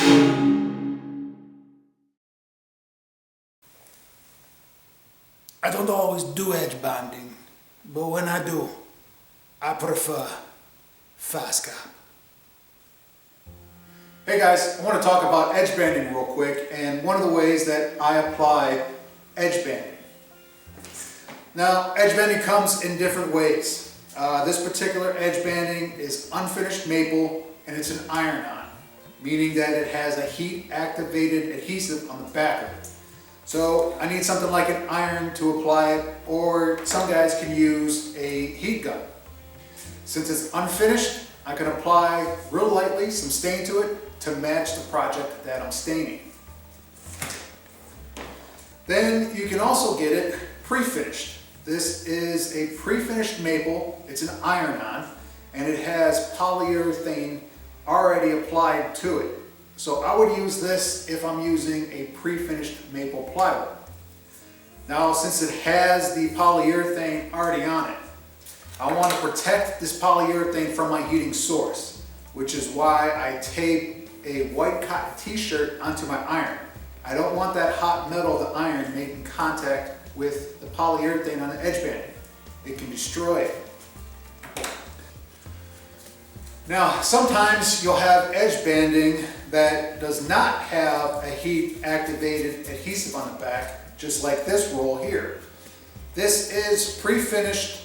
I don't always do edge banding, but when I do, I prefer Fastcap. Hey guys, I want to talk about edge banding real quick, and one of the ways that I apply edge banding. Now, edge banding comes in different ways. This particular edge banding is unfinished maple and it's an iron-on, meaning that it has a heat-activated adhesive on the back of it. So I need something like an iron to apply it, or some guys can use a heat gun. Since it's unfinished, I can apply real lightly some stain to it to match the project that I'm staining. Then you can also get it pre-finished. This is a pre-finished maple, it's an iron-on, and it has polyurethane already applied to it. So I would use this if I'm using a pre-finished maple plywood. Now, since it has the polyurethane already on it, I want to protect this polyurethane from my heating source, which is why I tape a white cotton t-shirt onto my iron. I don't want that hot metal of the iron making contact with the polyurethane on the edge banding. It can destroy it. Now, sometimes you'll have edge banding that does not have a heat-activated adhesive on the back, just like this roll here. This is pre-finished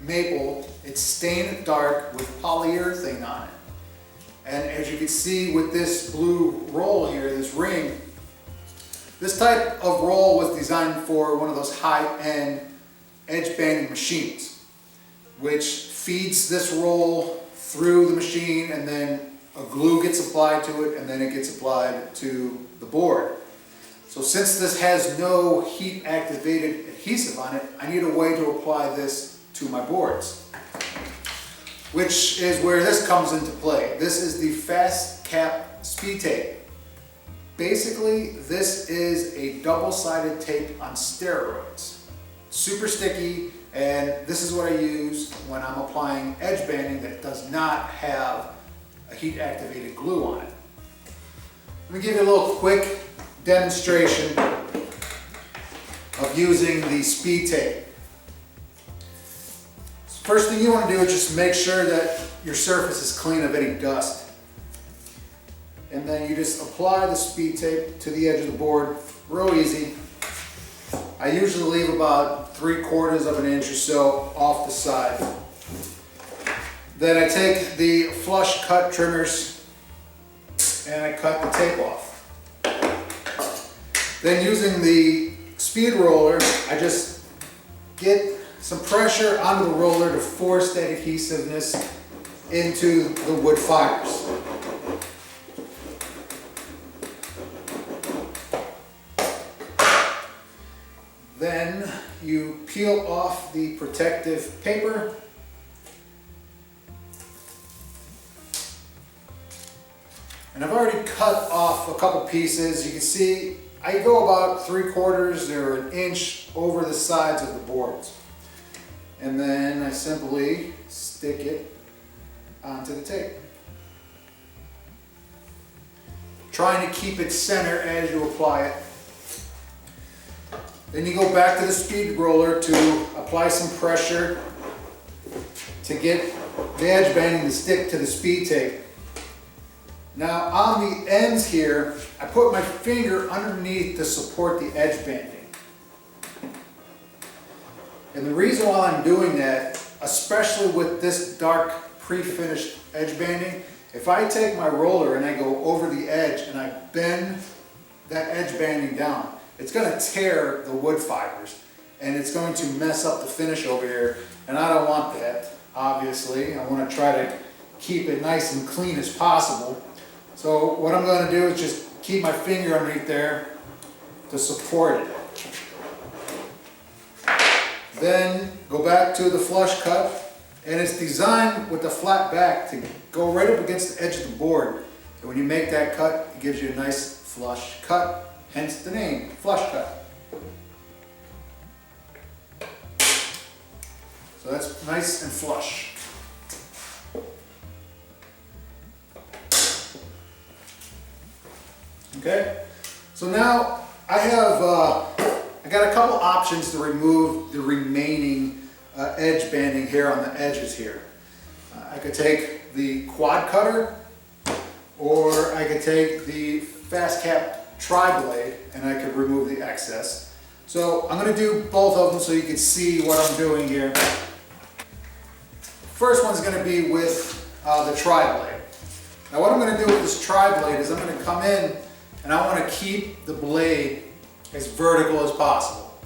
maple. It's stained dark with polyurethane on it. And as you can see with this blue roll here, this ring, this type of roll was designed for one of those high-end edge banding machines, which feeds this roll through the machine, and then a glue gets applied to it, and then it gets applied to the board. So since this has no heat-activated adhesive on it, I need a way to apply this to my boards, which is where this comes into play. This is the Fastcap Speedtape. Basically, this is a double-sided tape on steroids. Super sticky, and this is what I use when I'm applying edge banding that does not have a heat-activated glue on it. Let me give you a little quick demonstration of using the Speedtape. First thing you want to do is just make sure that your surface is clean of any dust. And then you just apply the Speedtape to the edge of the board, real easy. I usually leave about 3/4 of an inch or so off the side. Then I take the flush cut trimmers and I cut the tape off. Then using the speed roller, I just get some pressure onto the roller to force that adhesiveness into the wood fibers. Then you peel off the protective paper. And I've already cut off a couple pieces. You can see I go about 3/4 or an inch over the sides of the boards. And then I simply stick it onto the tape, trying to keep it center as you apply it. Then you go back to the speed roller to apply some pressure to get the edge banding to stick to the Speedtape. Now on the ends here, I put my finger underneath to support the edge banding. And the reason why I'm doing that, especially with this dark pre-finished edge banding, if I take my roller and I go over the edge and I bend that edge banding down, it's going to tear the wood fibers and it's going to mess up the finish over here, and I don't want that, obviously. I want to try to keep it nice and clean as possible. So what I'm going to do is just keep my finger underneath there to support it. Then go back to the flush cut, and it's designed with the flat back to go right up against the edge of the board. And when you make that cut, it gives you a nice flush cut, hence the name, flush cut. So that's nice and flush. Okay, so now I got a couple options to remove the remaining edge banding here on the edges here. I could take the quad cutter, or I could take the Fastcap tri-blade and I could remove the excess. So I'm going to do both of them so you can see what I'm doing here. First one's going to be with the tri-blade. Now what I'm going to do with this tri-blade is I'm going to come in and I want to keep the blade as vertical as possible.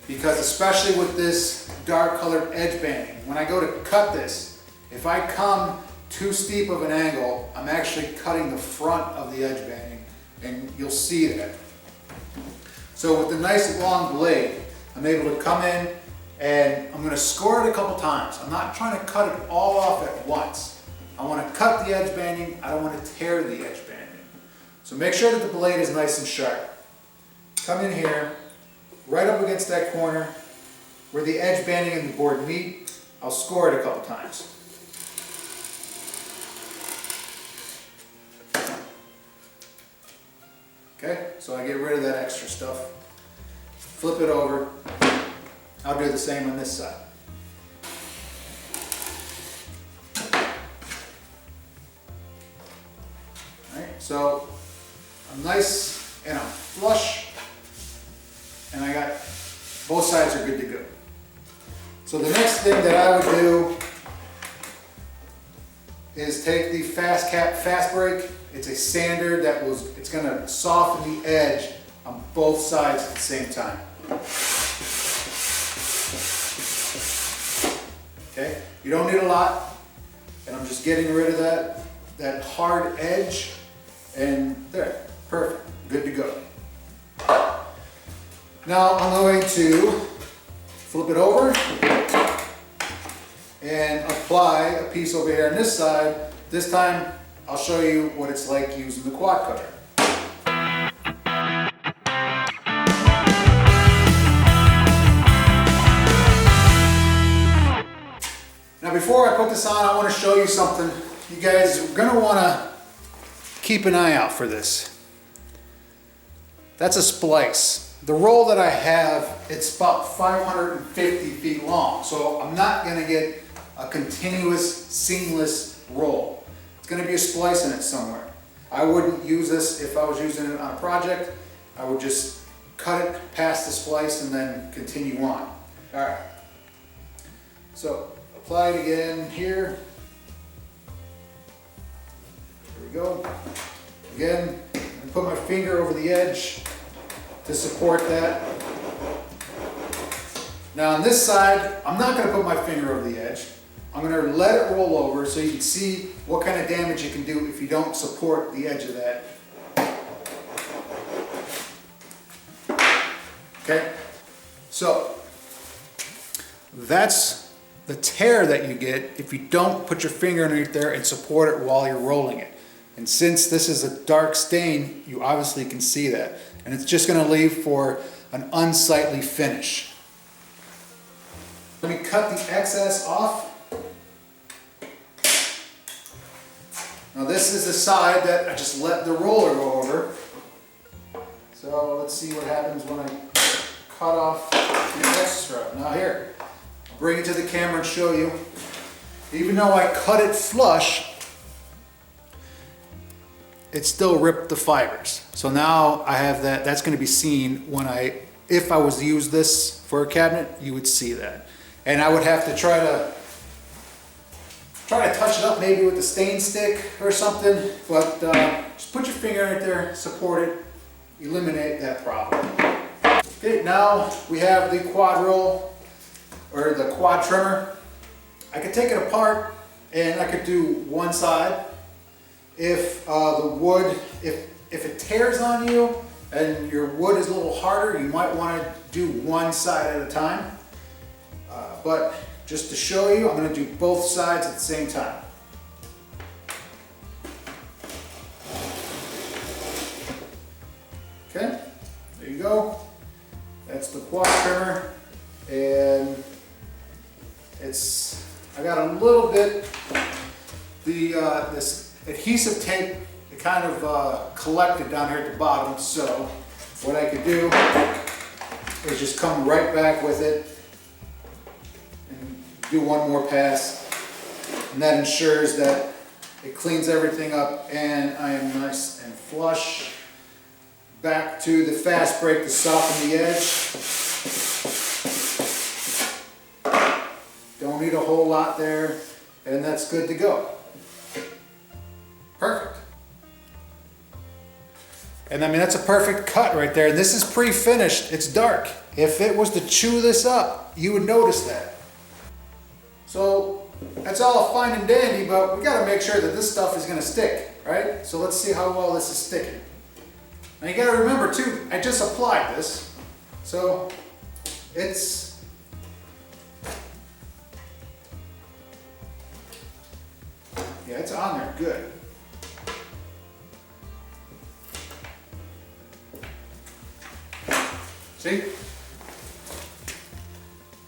Because especially with this dark colored edge banding, when I go to cut this, if I come too steep of an angle, I'm actually cutting the front of the edge banding, and you'll see that. So with the nice long blade, I'm able to come in and I'm going to score it a couple times. I'm not trying to cut it all off at once. I want to cut the edge banding, I don't want to tear the edge banding. So make sure that the blade is nice and sharp. Come in here, right up against that corner, where the edge banding and the board meet, I'll score it a couple times. Okay, so I get rid of that extra stuff. Flip it over. I'll do the same on this side. Alright, so I'm nice and I'm flush, and I got both sides are good to go. So the next thing that I would do is take the Fastcap Fast Break. It's a sander it's going to soften the edge on both sides at the same time. Okay, you don't need a lot, and I'm just getting rid of that hard edge, and there, perfect, good to go. Now I'm going to flip it over and apply a piece over here on this side. This time I'll show you what it's like using the quad cutter. Now before I put this on, I want to show you something. You guys are going to want to keep an eye out for this. That's a splice. The roll that I have, it's about 550 feet long, so I'm not going to get a continuous, seamless roll. It's going to be a splice in it somewhere. I wouldn't use this if I was using it on a project. I would just cut it past the splice and then continue on. Alright, so apply it again here. There we go. Again, I put my finger over the edge to support that. Now on this side, I'm not going to put my finger over the edge. I'm going to let it roll over so you can see what kind of damage you can do if you don't support the edge of that. Okay, so that's the tear that you get if you don't put your finger underneath there and support it while you're rolling it. And since this is a dark stain, you obviously can see that. And it's just going to leave for an unsightly finish. Let me cut the excess off. Now this is the side that I just let the roller go over. So let's see what happens when I cut off the extra. Now here, I'll bring it to the camera and show you. Even though I cut it flush, it still ripped the fibers. So now I have that, that's going to be seen when if I was to use this for a cabinet, you would see that. And I would have to try to touch it up maybe with a stain stick or something, but just put your finger right there, support it, eliminate that problem. Okay, now we have the quad roll, or the quad trimmer. I could take it apart and I could do one side. If the wood, if it tears on you and your wood is a little harder, you might want to do one side at a time. But just to show you, I'm going to do both sides at the same time. Okay, there you go. That's the quad trimmer, and I got a little bit, this adhesive tape, it kind of collected down here at the bottom. So what I could do is just come right back with it and do one more pass. And that ensures that it cleans everything up and I am nice and flush. Back to the fast brake to soften the edge. Don't need a whole lot there, and that's good to go. Perfect. And I mean, that's a perfect cut right there. This is pre-finished, it's dark. If it was to chew this up, you would notice that. So that's all fine and dandy, but we gotta make sure that this stuff is gonna stick, right? So let's see how well this is sticking. Now you gotta remember too, I just applied this, so it's on there good. See?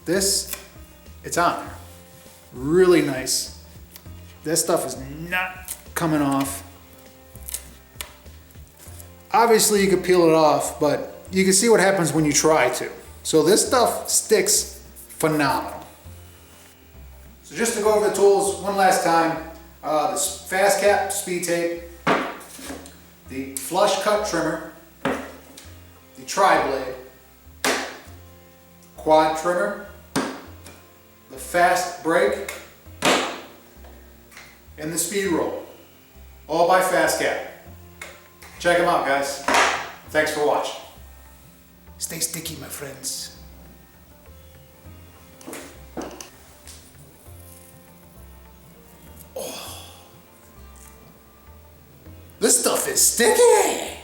It's on there. Really nice. This stuff is not coming off. Obviously you could peel it off, but you can see what happens when you try to. So this stuff sticks phenomenal. So just to go over the tools one last time, this Fastcap Speedtape, the flush cut trimmer, the tri-blade, quad trimmer, the fast brake, and the speed roll, all by Fastcap. Check them out, guys. Thanks for watching. Stay sticky, my friends. Oh. This stuff is sticky!